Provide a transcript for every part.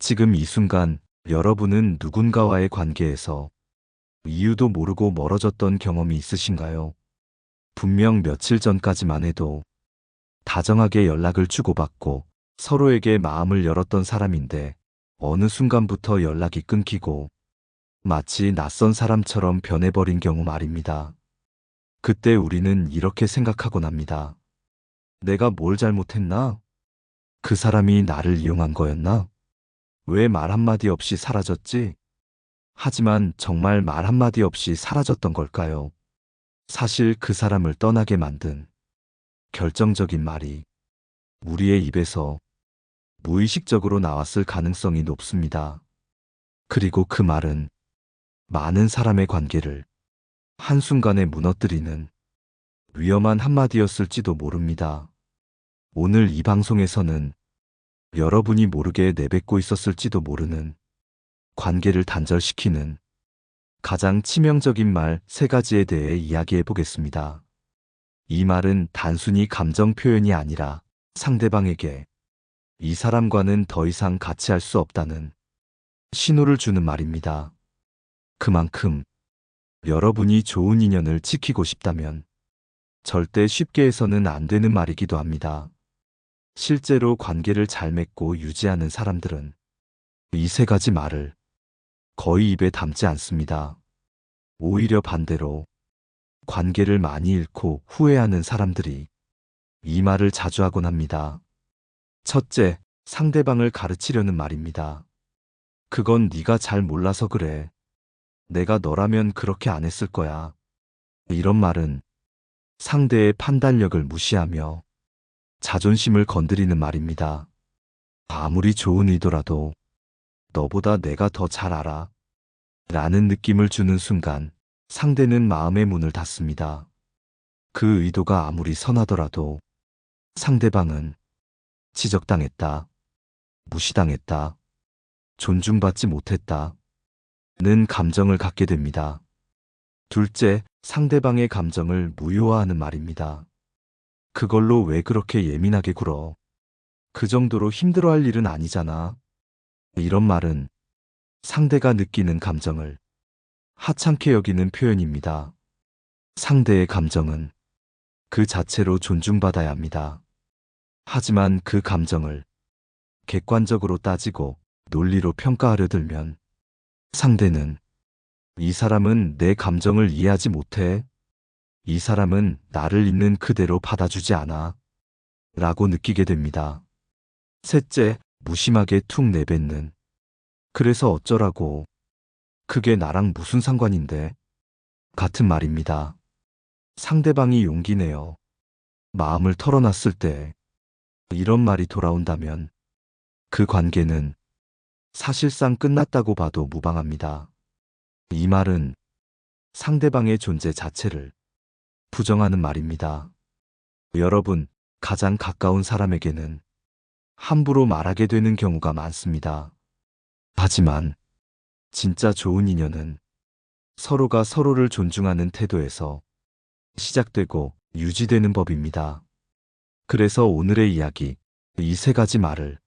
지금 이 순간 여러분은 누군가와의 관계에서 이유도 모르고 멀어졌던 경험이 있으신가요? 분명 며칠 전까지만 해도 다정하게 연락을 주고받고 서로에게 마음을 열었던 사람인데 어느 순간부터 연락이 끊기고 마치 낯선 사람처럼 변해버린 경우 말입니다. 그때 우리는 이렇게 생각하곤 합니다. 내가 뭘 잘못했나? 그 사람이 나를 이용한 거였나? 왜 말 한마디 없이 사라졌지? 하지만 정말 말 한마디 없이 사라졌던 걸까요? 사실 그 사람을 떠나게 만든 결정적인 말이 우리의 입에서 무의식적으로 나왔을 가능성이 높습니다. 그리고 그 말은 많은 사람의 관계를 한순간에 무너뜨리는 위험한 한마디였을지도 모릅니다. 오늘 이 방송에서는 여러분이 모르게 내뱉고 있었을지도 모르는 관계를 단절시키는 가장 치명적인 말 3가지에 대해 이야기해 보겠습니다. 이 말은 단순히 감정 표현이 아니라 상대방에게 이 사람과는 더 이상 같이 할 수 없다는 신호를 주는 말입니다. 그만큼 여러분이 좋은 인연을 지키고 싶다면 절대 쉽게 해서는 안 되는 말이기도 합니다. 실제로 관계를 잘 맺고 유지하는 사람들은 이 3가지 말을 거의 입에 담지 않습니다. 오히려 반대로 관계를 많이 잃고 후회하는 사람들이 이 말을 자주 하곤 합니다. 첫째, 상대방을 가르치려는 말입니다. 그건 네가 잘 몰라서 그래. 내가 너라면 그렇게 안 했을 거야. 이런 말은 상대의 판단력을 무시하며 자존심을 건드리는 말입니다. 아무리 좋은 의도라도 너보다 내가 더 잘 알아. 라는 느낌을 주는 순간 상대는 마음의 문을 닫습니다. 그 의도가 아무리 선하더라도 상대방은 지적당했다, 무시당했다, 존중받지 못했다 는 감정을 갖게 됩니다. 둘째, 상대방의 감정을 무효화하는 말입니다. 그걸로 왜 그렇게 예민하게 굴어? 그 정도로 힘들어할 일은 아니잖아. 이런 말은 상대가 느끼는 감정을 하찮게 여기는 표현입니다. 상대의 감정은 그 자체로 존중받아야 합니다. 하지만 그 감정을 객관적으로 따지고 논리로 평가하려 들면 상대는 이 사람은 내 감정을 이해하지 못해. 이 사람은 나를 있는 그대로 받아주지 않아. 라고 느끼게 됩니다. 셋째, 무심하게 툭 내뱉는. 그래서 어쩌라고. 그게 나랑 무슨 상관인데. 같은 말입니다. 상대방이 용기 내어 마음을 털어놨을 때 이런 말이 돌아온다면 그 관계는 사실상 끝났다고 봐도 무방합니다. 이 말은 상대방의 존재 자체를 부정하는 말입니다. 여러분, 가장 가까운 사람에게는 함부로 말하게 되는 경우가 많습니다. 하지만 진짜 좋은 인연은 서로가 서로를 존중하는 태도에서 시작되고 유지되는 법입니다. 그래서 오늘의 이야기, 이 3가지 말을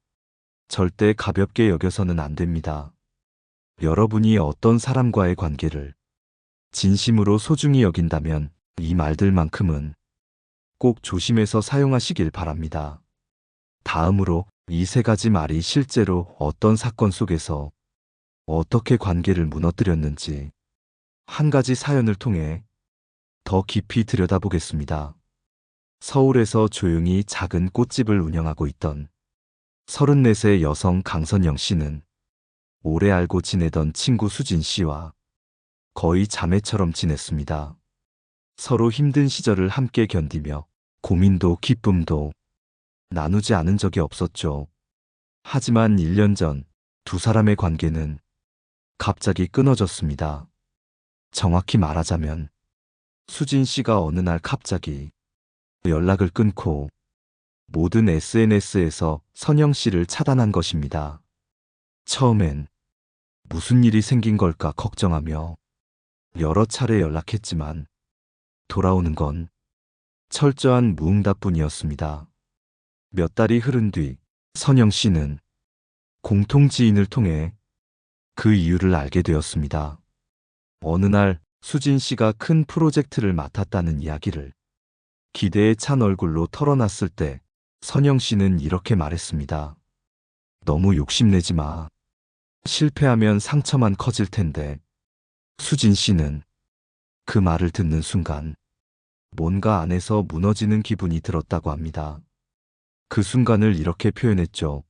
절대 가볍게 여겨서는 안 됩니다. 여러분이 어떤 사람과의 관계를 진심으로 소중히 여긴다면 이 말들만큼은 꼭 조심해서 사용하시길 바랍니다. 다음으로 이 3가지 말이 실제로 어떤 사건 속에서 어떻게 관계를 무너뜨렸는지 한 가지 사연을 통해 더 깊이 들여다보겠습니다. 서울에서 조용히 작은 꽃집을 운영하고 있던 34세 여성 강선영 씨는 오래 알고 지내던 친구 수진 씨와 거의 자매처럼 지냈습니다. 서로 힘든 시절을 함께 견디며 고민도 기쁨도 나누지 않은 적이 없었죠. 하지만 1년 전 두 사람의 관계는 갑자기 끊어졌습니다. 정확히 말하자면 수진 씨가 어느 날 갑자기 연락을 끊고 모든 SNS에서 선영 씨를 차단한 것입니다. 처음엔 무슨 일이 생긴 걸까 걱정하며 여러 차례 연락했지만 돌아오는 건 철저한 무응답뿐이었습니다. 몇 달이 흐른 뒤 선영 씨는 공통 지인을 통해 그 이유를 알게 되었습니다. 어느 날 수진 씨가 큰 프로젝트를 맡았다는 이야기를 기대에 찬 얼굴로 털어놨을 때 선영 씨는 이렇게 말했습니다. 너무 욕심내지 마. 실패하면 상처만 커질 텐데. 수진 씨는 그 말을 듣는 순간 뭔가 안에서 무너지는 기분이 들었다고 합니다. 그 순간을 이렇게 표현했죠.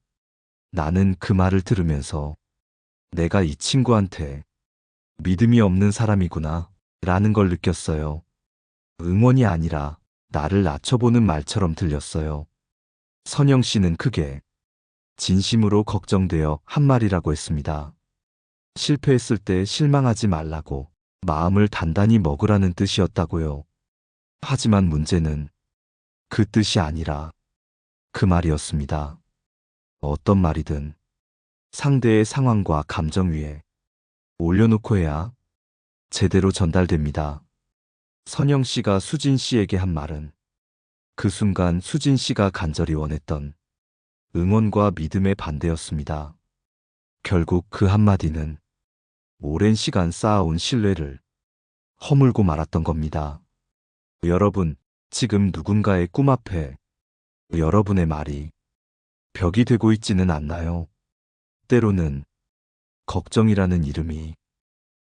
나는 그 말을 들으면서 내가 이 친구한테 믿음이 없는 사람이구나 라는 걸 느꼈어요. 응원이 아니라 나를 낮춰보는 말처럼 들렸어요. 선영 씨는 크게 진심으로 걱정되어 한 말이라고 했습니다. 실패했을 때 실망하지 말라고 마음을 단단히 먹으라는 뜻이었다고요. 하지만 문제는 그 뜻이 아니라 그 말이었습니다. 어떤 말이든 상대의 상황과 감정 위에 올려놓고 해야 제대로 전달됩니다. 선영 씨가 수진 씨에게 한 말은 그 순간 수진 씨가 간절히 원했던 응원과 믿음의 반대였습니다. 결국 그 한마디는 오랜 시간 쌓아온 신뢰를 허물고 말았던 겁니다. 여러분, 지금 누군가의 꿈 앞에 여러분의 말이 벽이 되고 있지는 않나요? 때로는 걱정이라는 이름이,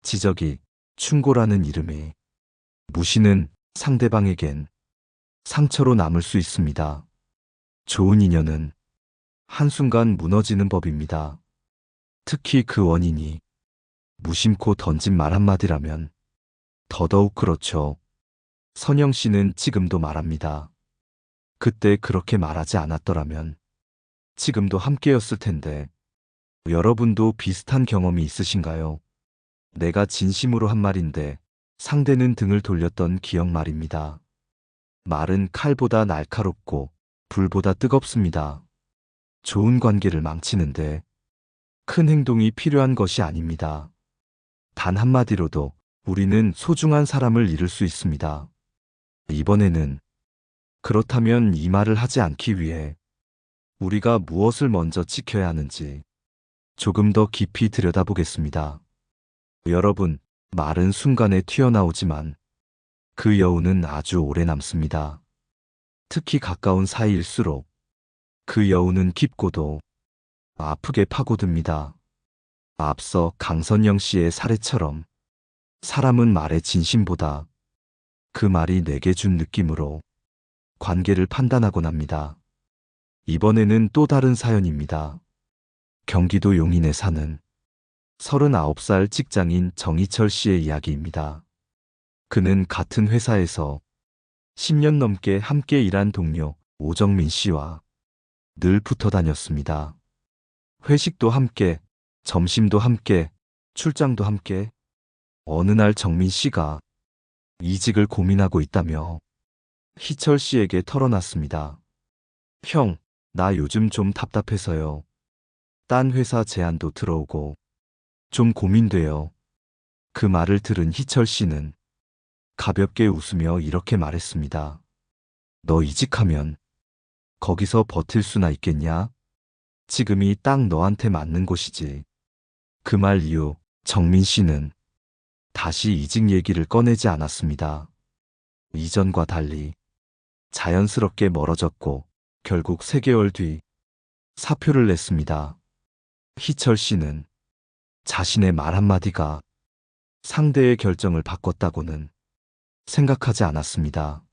지적이, 충고라는 이름이, 무시는 상대방에겐 상처로 남을 수 있습니다. 좋은 인연은 한순간 무너지는 법입니다. 특히 그 원인이 무심코 던진 말 한마디라면 더더욱 그렇죠. 선영 씨는 지금도 말합니다. 그때 그렇게 말하지 않았더라면 지금도 함께였을 텐데. 여러분도 비슷한 경험이 있으신가요? 내가 진심으로 한 말인데 상대는 등을 돌렸던 기억 말입니다. 말은 칼보다 날카롭고 불보다 뜨겁습니다. 좋은 관계를 망치는데 큰 행동이 필요한 것이 아닙니다. 단 한마디로도 우리는 소중한 사람을 잃을 수 있습니다. 이번에는 그렇다면 이 말을 하지 않기 위해 우리가 무엇을 먼저 지켜야 하는지 조금 더 깊이 들여다보겠습니다. 여러분, 말은 순간에 튀어나오지만 그 여운은 아주 오래 남습니다. 특히 가까운 사이일수록 그 여운은 깊고도 아프게 파고듭니다. 앞서 강선영 씨의 사례처럼 사람은 말의 진심보다 그 말이 내게 준 느낌으로 관계를 판단하곤 합니다. 이번에는 또 다른 사연입니다. 경기도 용인에 사는 39살 직장인 정희철 씨의 이야기입니다. 그는 같은 회사에서 10년 넘게 함께 일한 동료 오정민 씨와 늘 붙어 다녔습니다. 회식도 함께, 점심도 함께, 출장도 함께. 어느 날 정민 씨가 이직을 고민하고 있다며 희철 씨에게 털어놨습니다. 형, 나 요즘 좀 답답해서요. 딴 회사 제안도 들어오고 좀 고민돼요. 그 말을 들은 희철 씨는 가볍게 웃으며 이렇게 말했습니다. 너 이직하면 거기서 버틸 수나 있겠냐? 지금이 딱 너한테 맞는 곳이지. 그 말 이후 정민 씨는 다시 이직 얘기를 꺼내지 않았습니다. 이전과 달리 자연스럽게 멀어졌고 결국 3개월 뒤 사표를 냈습니다. 희철 씨는 자신의 말 한마디가 상대의 결정을 바꿨다고는 생각하지 않았습니다.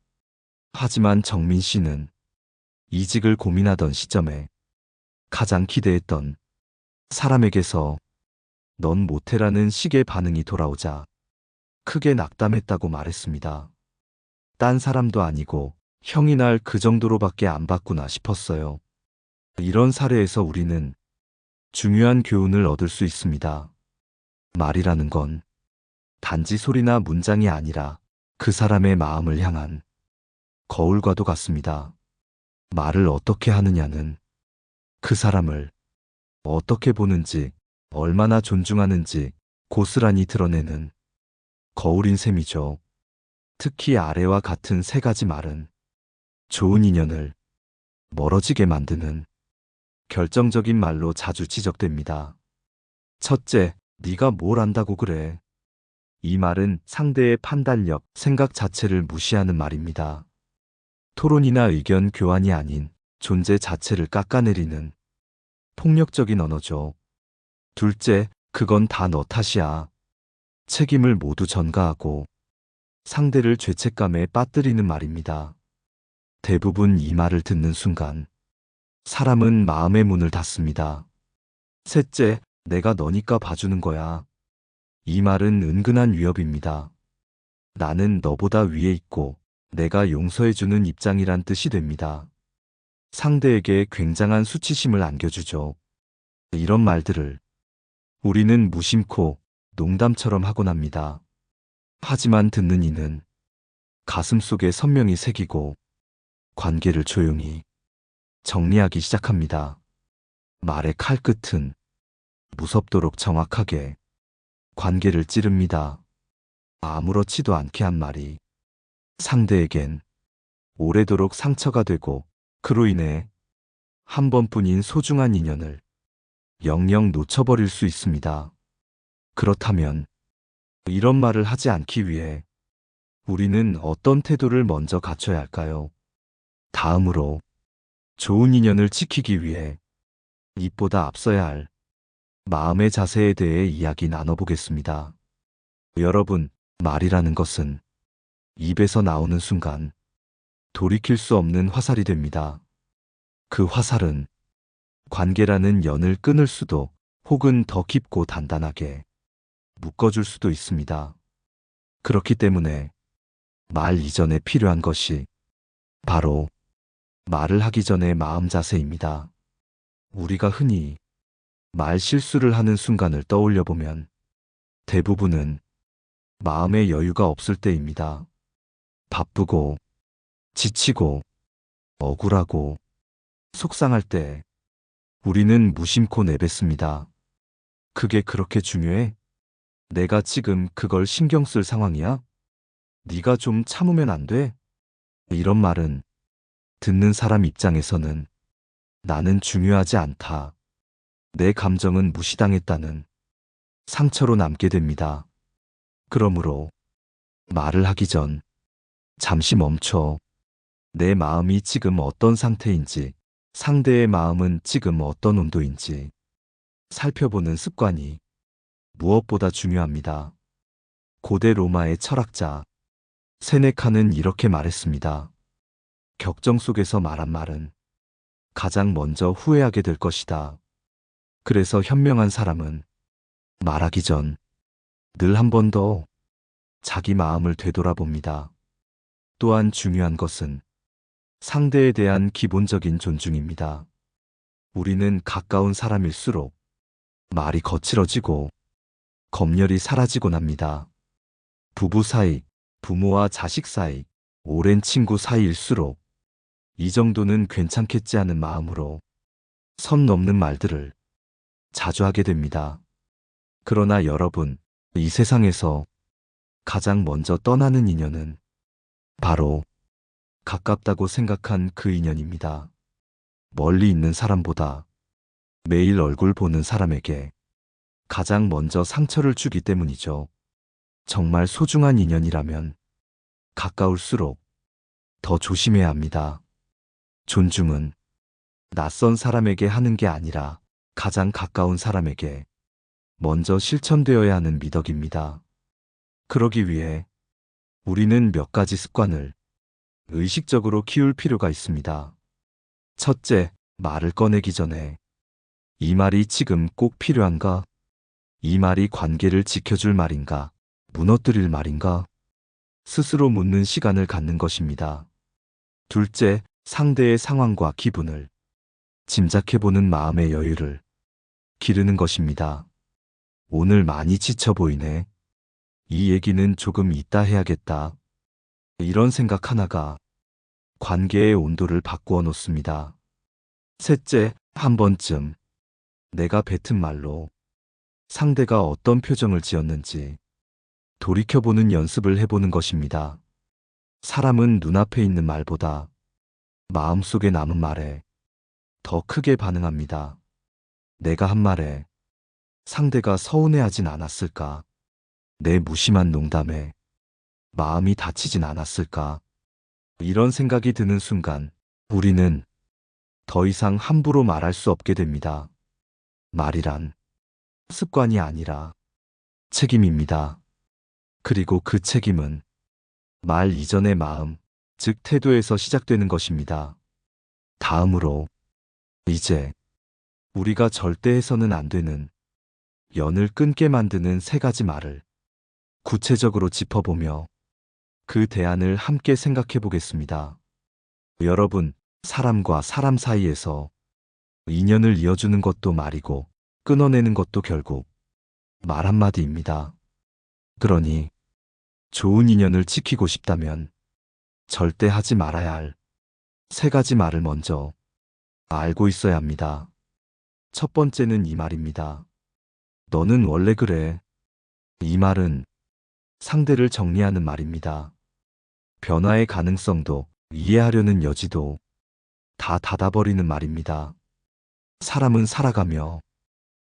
하지만 정민 씨는 이직을 고민하던 시점에 가장 기대했던 사람에게서 넌 못해라는 식의 반응이 돌아오자 크게 낙담했다고 말했습니다. 딴 사람도 아니고 형이 날 그 정도로밖에 안 봤구나 싶었어요. 이런 사례에서 우리는 중요한 교훈을 얻을 수 있습니다. 말이라는 건 단지 소리나 문장이 아니라 그 사람의 마음을 향한 거울과도 같습니다. 말을 어떻게 하느냐는 그 사람을 어떻게 보는지, 얼마나 존중하는지 고스란히 드러내는 거울인 셈이죠. 특히 아래와 같은 3가지 말은 좋은 인연을 멀어지게 만드는 결정적인 말로 자주 지적됩니다. 첫째, 네가 뭘 안다고 그래. 이 말은 상대의 판단력, 생각 자체를 무시하는 말입니다. 토론이나 의견 교환이 아닌 존재 자체를 깎아내리는 폭력적인 언어죠. 둘째, 그건 다 너 탓이야. 책임을 모두 전가하고 상대를 죄책감에 빠뜨리는 말입니다. 대부분 이 말을 듣는 순간 사람은 마음의 문을 닫습니다. 셋째, 내가 너니까 봐주는 거야. 이 말은 은근한 위협입니다. 나는 너보다 위에 있고 내가 용서해주는 입장이란 뜻이 됩니다. 상대에게 굉장한 수치심을 안겨주죠. 이런 말들을 우리는 무심코 농담처럼 하곤 합니다. 하지만 듣는 이는 가슴속에 선명히 새기고 관계를 조용히 정리하기 시작합니다. 말의 칼끝은 무섭도록 정확하게 관계를 찌릅니다. 아무렇지도 않게 한 말이 상대에겐 오래도록 상처가 되고 그로 인해 한 번뿐인 소중한 인연을 영영 놓쳐버릴 수 있습니다. 그렇다면 이런 말을 하지 않기 위해 우리는 어떤 태도를 먼저 갖춰야 할까요? 다음으로 좋은 인연을 지키기 위해 입보다 앞서야 할 마음의 자세에 대해 이야기 나눠보겠습니다. 여러분, 말이라는 것은 입에서 나오는 순간 돌이킬 수 없는 화살이 됩니다. 그 화살은 관계라는 연을 끊을 수도 혹은 더 깊고 단단하게 묶어줄 수도 있습니다. 그렇기 때문에 말 이전에 필요한 것이 바로 말을 하기 전의 마음 자세입니다. 우리가 흔히 말 실수를 하는 순간을 떠올려 보면 대부분은 마음의 여유가 없을 때입니다. 바쁘고 지치고 억울하고 속상할 때 우리는 무심코 내뱉습니다. 그게 그렇게 중요해? 내가 지금 그걸 신경 쓸 상황이야? 네가 좀 참으면 안 돼? 이런 말은 듣는 사람 입장에서는 나는 중요하지 않다. 내 감정은 무시당했다는 상처로 남게 됩니다. 그러므로 말을 하기 전 잠시 멈춰 내 마음이 지금 어떤 상태인지, 상대의 마음은 지금 어떤 온도인지 살펴보는 습관이 무엇보다 중요합니다. 고대 로마의 철학자 세네카는 이렇게 말했습니다. 격정 속에서 말한 말은 가장 먼저 후회하게 될 것이다. 그래서 현명한 사람은 말하기 전 늘 한 번 더 자기 마음을 되돌아봅니다. 또한 중요한 것은 상대에 대한 기본적인 존중입니다. 우리는 가까운 사람일수록 말이 거칠어지고 검열이 사라지곤 합니다. 부부 사이, 부모와 자식 사이, 오랜 친구 사이일수록 이 정도는 괜찮겠지 하는 마음으로 선 넘는 말들을 자주 하게 됩니다. 그러나 여러분, 이 세상에서 가장 먼저 떠나는 인연은 바로 가깝다고 생각한 그 인연입니다. 멀리 있는 사람보다 매일 얼굴 보는 사람에게 가장 먼저 상처를 주기 때문이죠. 정말 소중한 인연이라면 가까울수록 더 조심해야 합니다. 존중은 낯선 사람에게 하는 게 아니라 가장 가까운 사람에게 먼저 실천되어야 하는 미덕입니다. 그러기 위해 우리는 몇 가지 습관을 의식적으로 키울 필요가 있습니다. 첫째, 말을 꺼내기 전에 이 말이 지금 꼭 필요한가? 이 말이 관계를 지켜줄 말인가? 무너뜨릴 말인가? 스스로 묻는 시간을 갖는 것입니다. 둘째, 상대의 상황과 기분을 짐작해보는 마음의 여유를 기르는 것입니다. 오늘 많이 지쳐 보이네. 이 얘기는 조금 이따 해야겠다. 이런 생각 하나가 관계의 온도를 바꾸어 놓습니다. 셋째, 한 번쯤 내가 뱉은 말로 상대가 어떤 표정을 지었는지 돌이켜보는 연습을 해보는 것입니다. 사람은 눈앞에 있는 말보다 마음속에 남은 말에 더 크게 반응합니다. 내가 한 말에 상대가 서운해하진 않았을까? 내 무심한 농담에 마음이 다치진 않았을까? 이런 생각이 드는 순간 우리는 더 이상 함부로 말할 수 없게 됩니다. 말이란 습관이 아니라 책임입니다. 그리고 그 책임은 말 이전의 마음, 즉 태도에서 시작되는 것입니다. 다음으로 이제 우리가 절대 해서는 안 되는 연을 끊게 만드는 세 가지 말을 구체적으로 짚어보며 그 대안을 함께 생각해 보겠습니다. 여러분, 사람과 사람 사이에서 인연을 이어주는 것도 말이고 끊어내는 것도 결국 말 한마디입니다. 그러니 좋은 인연을 지키고 싶다면 절대 하지 말아야 할 세 가지 말을 먼저 알고 있어야 합니다. 첫 번째는 이 말입니다. 너는 원래 그래. 이 말은 상대를 정리하는 말입니다. 변화의 가능성도 이해하려는 여지도 다 닫아버리는 말입니다. 사람은 살아가며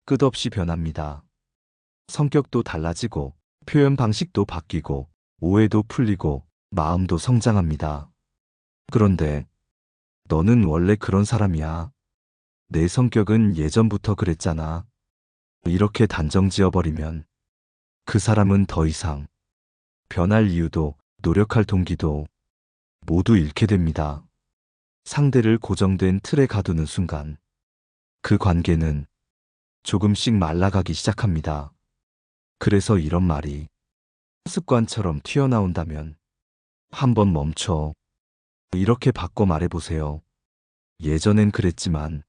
끝없이 변합니다. 성격도 달라지고 표현 방식도 바뀌고 오해도 풀리고 마음도 성장합니다. 그런데 너는 원래 그런 사람이야. 내 성격은 예전부터 그랬잖아. 이렇게 단정 지어버리면 그 사람은 더 이상 변할 이유도 노력할 동기도 모두 잃게 됩니다. 상대를 고정된 틀에 가두는 순간 그 관계는 조금씩 말라가기 시작합니다. 그래서 이런 말이 습관처럼 튀어나온다면 한번 멈춰 이렇게 바꿔 말해보세요. 예전엔 그랬지만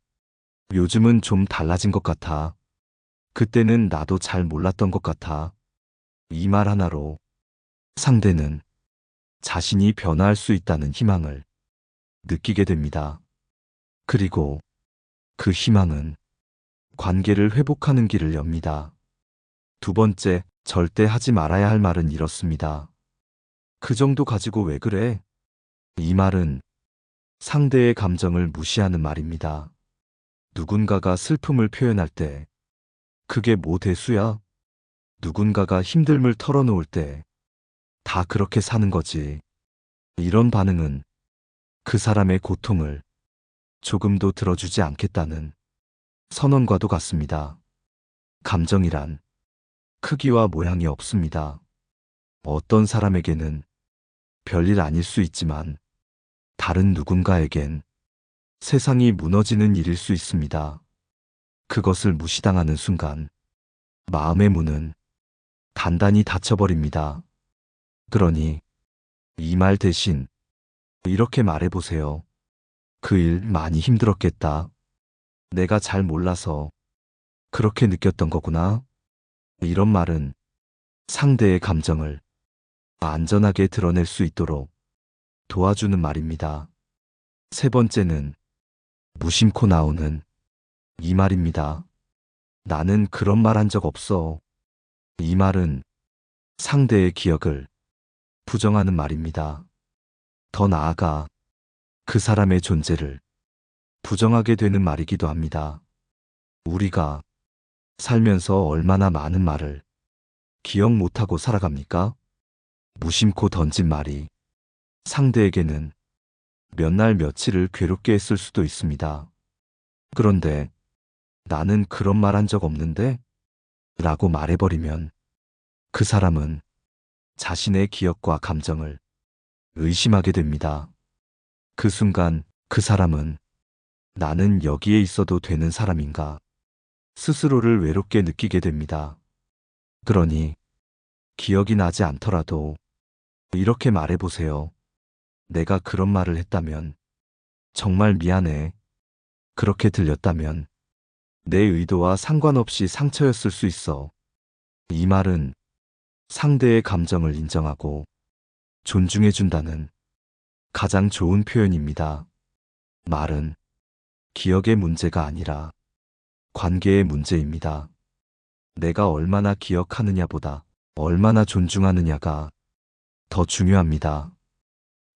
요즘은 좀 달라진 것 같아. 그때는 나도 잘 몰랐던 것 같아. 이 말 하나로 상대는 자신이 변화할 수 있다는 희망을 느끼게 됩니다. 그리고 그 희망은 관계를 회복하는 길을 엽니다. 두 번째, 절대 하지 말아야 할 말은 이렇습니다. 그 정도 가지고 왜 그래? 이 말은 상대의 감정을 무시하는 말입니다. 누군가가 슬픔을 표현할 때 그게 뭐 대수야? 누군가가 힘듦을 털어놓을 때 다 그렇게 사는 거지. 이런 반응은 그 사람의 고통을 조금도 들어주지 않겠다는 선언과도 같습니다. 감정이란 크기와 모양이 없습니다. 어떤 사람에게는 별일 아닐 수 있지만 다른 누군가에겐 세상이 무너지는 일일 수 있습니다. 그것을 무시당하는 순간 마음의 문은 단단히 닫혀버립니다. 그러니 이 말 대신 이렇게 말해보세요. 그 일 많이 힘들었겠다. 내가 잘 몰라서 그렇게 느꼈던 거구나. 이런 말은 상대의 감정을 안전하게 드러낼 수 있도록 도와주는 말입니다. 세 번째는 무심코 나오는 이 말입니다. 나는 그런 말 한 적 없어. 이 말은 상대의 기억을 부정하는 말입니다. 더 나아가 그 사람의 존재를 부정하게 되는 말이기도 합니다. 우리가 살면서 얼마나 많은 말을 기억 못하고 살아갑니까? 무심코 던진 말이 상대에게는 몇 날 며칠을 괴롭게 했을 수도 있습니다. 그런데 나는 그런 말 한 적 없는데? 라고 말해버리면 그 사람은 자신의 기억과 감정을 의심하게 됩니다. 그 순간 그 사람은 나는 여기에 있어도 되는 사람인가 스스로를 외롭게 느끼게 됩니다. 그러니 기억이 나지 않더라도 이렇게 말해보세요. 내가 그런 말을 했다면 정말 미안해. 그렇게 들렸다면 내 의도와 상관없이 상처였을 수 있어. 이 말은 상대의 감정을 인정하고 존중해준다는 가장 좋은 표현입니다. 말은 기억의 문제가 아니라 관계의 문제입니다. 내가 얼마나 기억하느냐보다 얼마나 존중하느냐가 더 중요합니다.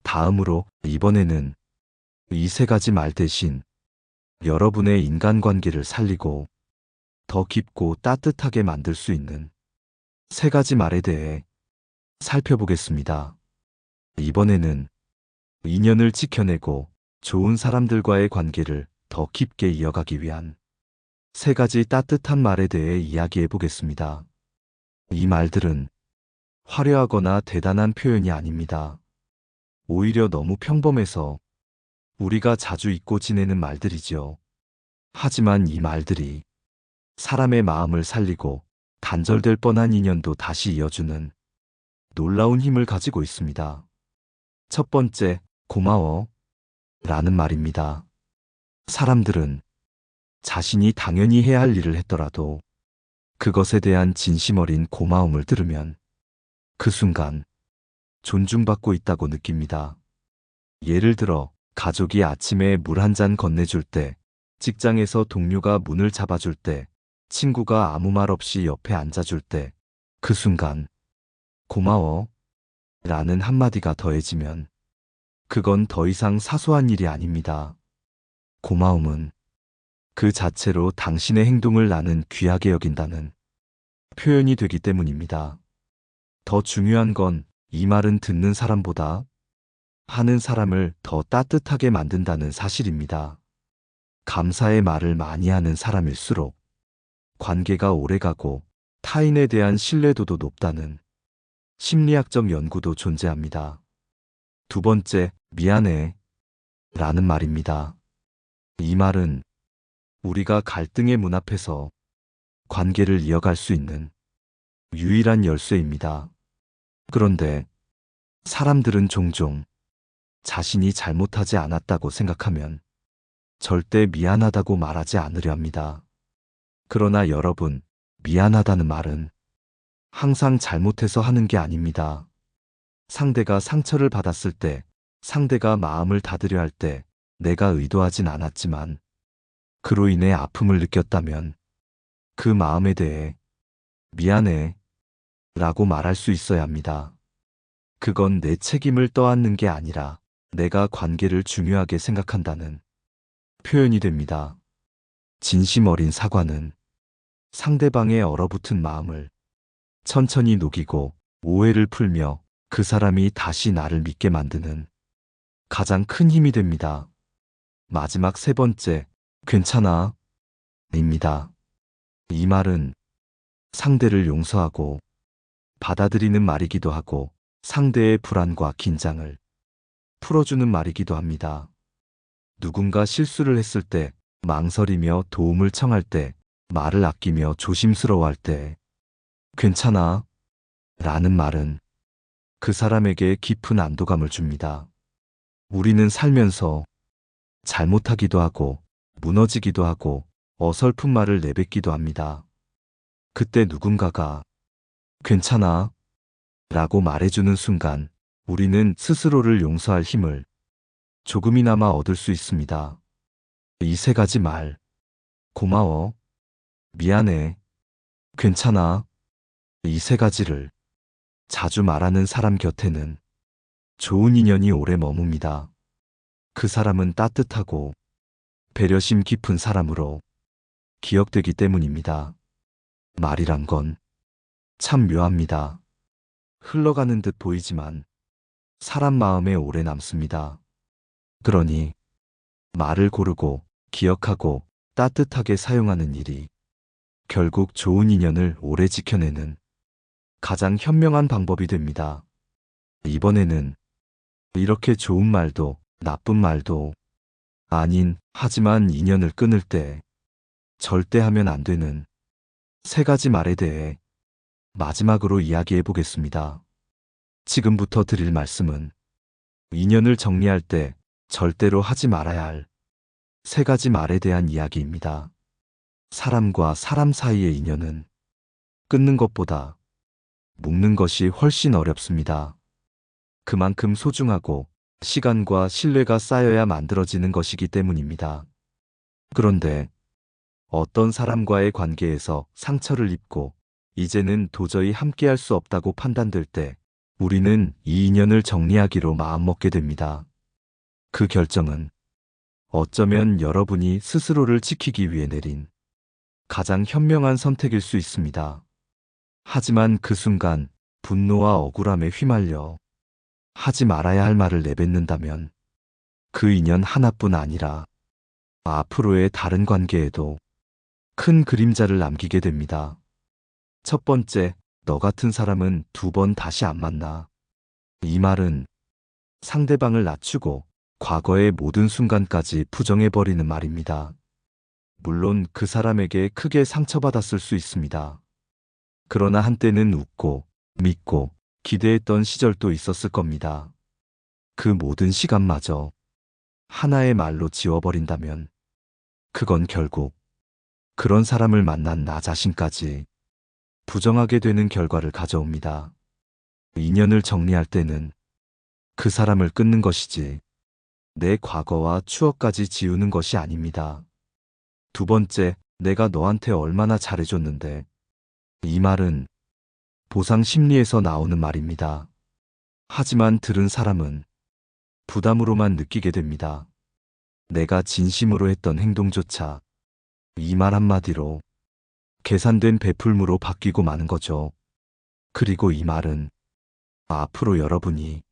다음으로 이번에는 이 세 가지 말 대신 여러분의 인간관계를 살리고 더 깊고 따뜻하게 만들 수 있는 세 가지 말에 대해 살펴보겠습니다. 이번에는 인연을 지켜내고 좋은 사람들과의 관계를 더 깊게 이어가기 위한 세 가지 따뜻한 말에 대해 이야기해 보겠습니다. 이 말들은 화려하거나 대단한 표현이 아닙니다. 오히려 너무 평범해서 우리가 자주 잊고 지내는 말들이죠. 하지만 이 말들이 사람의 마음을 살리고 단절될 뻔한 인연도 다시 이어주는 놀라운 힘을 가지고 있습니다. 첫 번째, 고마워 라는 말입니다. 사람들은 자신이 당연히 해야 할 일을 했더라도 그것에 대한 진심 어린 고마움을 들으면 그 순간 존중받고 있다고 느낍니다. 예를 들어 가족이 아침에 물 한 잔 건네줄 때, 직장에서 동료가 문을 잡아줄 때, 친구가 아무 말 없이 옆에 앉아줄 때, 그 순간 고마워 라는 한마디가 더해지면 그건 더 이상 사소한 일이 아닙니다. 고마움은 그 자체로 당신의 행동을 나는 귀하게 여긴다는 표현이 되기 때문입니다. 더 중요한 건 이 말은 듣는 사람보다 하는 사람을 더 따뜻하게 만든다는 사실입니다. 감사의 말을 많이 하는 사람일수록 관계가 오래가고 타인에 대한 신뢰도도 높다는 심리학적 연구도 존재합니다. 두 번째, 미안해 라는 말입니다. 이 말은 우리가 갈등의 문 앞에서 관계를 이어갈 수 있는 유일한 열쇠입니다. 그런데 사람들은 종종 자신이 잘못하지 않았다고 생각하면 절대 미안하다고 말하지 않으려 합니다. 그러나 여러분, 미안하다는 말은 항상 잘못해서 하는 게 아닙니다. 상대가 상처를 받았을 때, 상대가 마음을 닫으려 할 때 내가 의도하진 않았지만 그로 인해 아픔을 느꼈다면 그 마음에 대해 미안해 라고 말할 수 있어야 합니다. 그건 내 책임을 떠안는 게 아니라 내가 관계를 중요하게 생각한다는 표현이 됩니다. 진심 어린 사과는 상대방의 얼어붙은 마음을 천천히 녹이고 오해를 풀며 그 사람이 다시 나를 믿게 만드는 가장 큰 힘이 됩니다. 마지막 세 번째, 괜찮아 입니다. 이 말은 상대를 용서하고 받아들이는 말이기도 하고 상대의 불안과 긴장을 풀어주는 말이기도 합니다. 누군가 실수를 했을 때, 망설이며 도움을 청할 때, 말을 아끼며 조심스러워할 때, 괜찮아 라는 말은 그 사람에게 깊은 안도감을 줍니다. 우리는 살면서 잘못하기도 하고 무너지기도 하고 어설픈 말을 내뱉기도 합니다. 그때 누군가가 괜찮아 라고 말해주는 순간 우리는 스스로를 용서할 힘을 조금이나마 얻을 수 있습니다. 이 세 가지 말, 고마워, 미안해, 괜찮아, 이 세 가지를 자주 말하는 사람 곁에는 좋은 인연이 오래 머뭅니다. 그 사람은 따뜻하고 배려심 깊은 사람으로 기억되기 때문입니다. 말이란 건 참 묘합니다. 흘러가는 듯 보이지만 사람 마음에 오래 남습니다. 그러니 말을 고르고 기억하고 따뜻하게 사용하는 일이 결국 좋은 인연을 오래 지켜내는 가장 현명한 방법이 됩니다. 이번에는 이렇게 좋은 말도 나쁜 말도 아닌, 하지만 인연을 끊을 때 절대 하면 안 되는 세 가지 말에 대해 마지막으로 이야기해 보겠습니다. 지금부터 드릴 말씀은 인연을 정리할 때 절대로 하지 말아야 할 세 가지 말에 대한 이야기입니다. 사람과 사람 사이의 인연은 끊는 것보다 묶는 것이 훨씬 어렵습니다. 그만큼 소중하고 시간과 신뢰가 쌓여야 만들어지는 것이기 때문입니다. 그런데 어떤 사람과의 관계에서 상처를 입고 이제는 도저히 함께할 수 없다고 판단될 때 우리는 이 인연을 정리하기로 마음먹게 됩니다. 그 결정은 어쩌면 여러분이 스스로를 지키기 위해 내린 가장 현명한 선택일 수 있습니다. 하지만 그 순간 분노와 억울함에 휘말려 하지 말아야 할 말을 내뱉는다면 그 인연 하나뿐 아니라 앞으로의 다른 관계에도 큰 그림자를 남기게 됩니다. 첫 번째, 너 같은 사람은 2번 다시 안 만나. 이 말은 상대방을 낮추고 과거의 모든 순간까지 부정해버리는 말입니다. 물론 그 사람에게 크게 상처받았을 수 있습니다. 그러나 한때는 웃고 믿고 기대했던 시절도 있었을 겁니다. 그 모든 시간마저 하나의 말로 지워버린다면 그건 결국 그런 사람을 만난 나 자신까지 부정하게 되는 결과를 가져옵니다. 인연을 정리할 때는 그 사람을 끊는 것이지 내 과거와 추억까지 지우는 것이 아닙니다. 두 번째, 내가 너한테 얼마나 잘해줬는데. 이 말은 보상 심리에서 나오는 말입니다. 하지만 들은 사람은 부담으로만 느끼게 됩니다. 내가 진심으로 했던 행동조차 이 말 한마디로 계산된 베풀무로 바뀌고 마는 거죠. 그리고 이 말은 앞으로 여러분이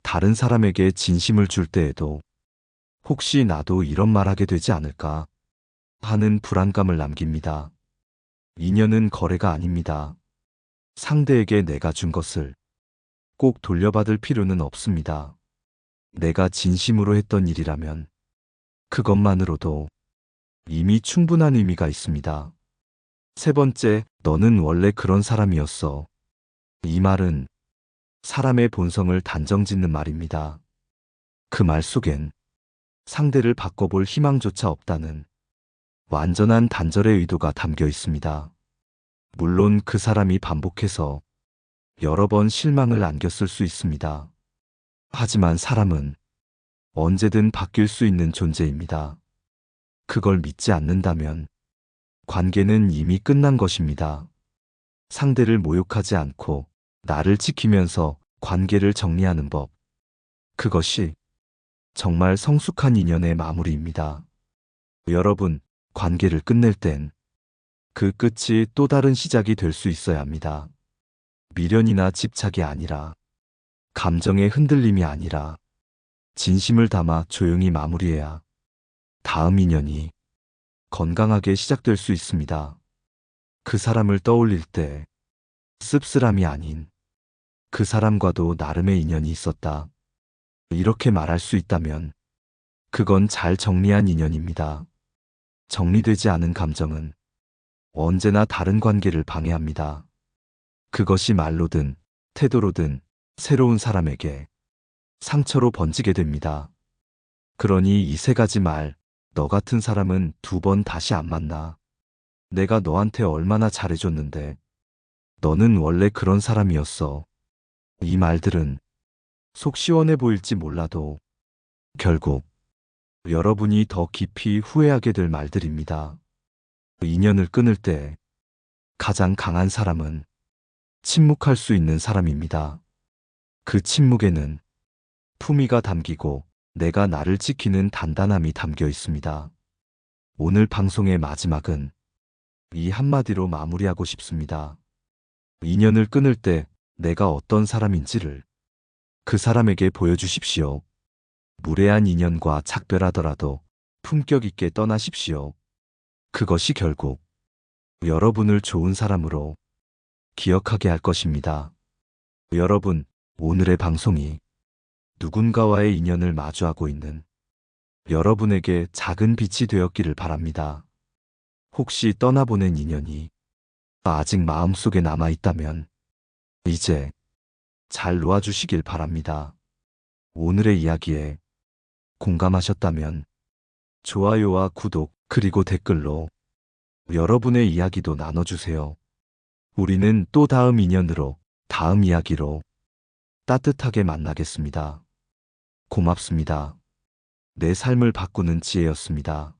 다른 사람에게 진심을 줄 때에도 혹시 나도 이런 말 하게 되지 않을까 하는 불안감을 남깁니다. 인연은 거래가 아닙니다. 상대에게 내가 준 것을 꼭 돌려받을 필요는 없습니다. 내가 진심으로 했던 일이라면 그것만으로도 이미 충분한 의미가 있습니다. 세 번째, 너는 원래 그런 사람이었어. 이 말은 사람의 본성을 단정짓는 말입니다. 그 말 속엔 상대를 바꿔볼 희망조차 없다는 완전한 단절의 의도가 담겨 있습니다. 물론 그 사람이 반복해서 여러 번 실망을 안겼을 수 있습니다. 하지만 사람은 언제든 바뀔 수 있는 존재입니다. 그걸 믿지 않는다면 관계는 이미 끝난 것입니다. 상대를 모욕하지 않고 나를 지키면서 관계를 정리하는 법. 그것이 정말 성숙한 인연의 마무리입니다. 여러분, 관계를 끝낼 땐 그 끝이 또 다른 시작이 될 수 있어야 합니다. 미련이나 집착이 아니라, 감정의 흔들림이 아니라, 진심을 담아 조용히 마무리해야 다음 인연이 건강하게 시작될 수 있습니다. 그 사람을 떠올릴 때 씁쓸함이 아닌 그 사람과도 나름의 인연이 있었다. 이렇게 말할 수 있다면 그건 잘 정리한 인연입니다. 정리되지 않은 감정은 언제나 다른 관계를 방해합니다. 그것이 말로든 태도로든 새로운 사람에게 상처로 번지게 됩니다. 그러니 이 3가지 말, 너 같은 사람은 2번 다시 안 만나. 내가 너한테 얼마나 잘해줬는데. 너는 원래 그런 사람이었어. 이 말들은 속 시원해 보일지 몰라도 결국 여러분이 더 깊이 후회하게 될 말들입니다. 인연을 끊을 때 가장 강한 사람은 침묵할 수 있는 사람입니다. 그 침묵에는 품위가 담기고 내가 나를 지키는 단단함이 담겨 있습니다. 오늘 방송의 마지막은 이 한마디로 마무리하고 싶습니다. 인연을 끊을 때 내가 어떤 사람인지를 그 사람에게 보여주십시오. 무례한 인연과 작별하더라도 품격 있게 떠나십시오. 그것이 결국 여러분을 좋은 사람으로 기억하게 할 것입니다. 여러분, 오늘의 방송이 누군가와의 인연을 마주하고 있는 여러분에게 작은 빛이 되었기를 바랍니다. 혹시 떠나보낸 인연이 아직 마음속에 남아있다면 이제 잘 놓아주시길 바랍니다. 오늘의 이야기에 공감하셨다면 좋아요와 구독 그리고 댓글로 여러분의 이야기도 나눠주세요. 우리는 또 다음 인연으로 다음 이야기로 따뜻하게 만나겠습니다. 고맙습니다. 내 삶을 바꾸는 지혜였습니다.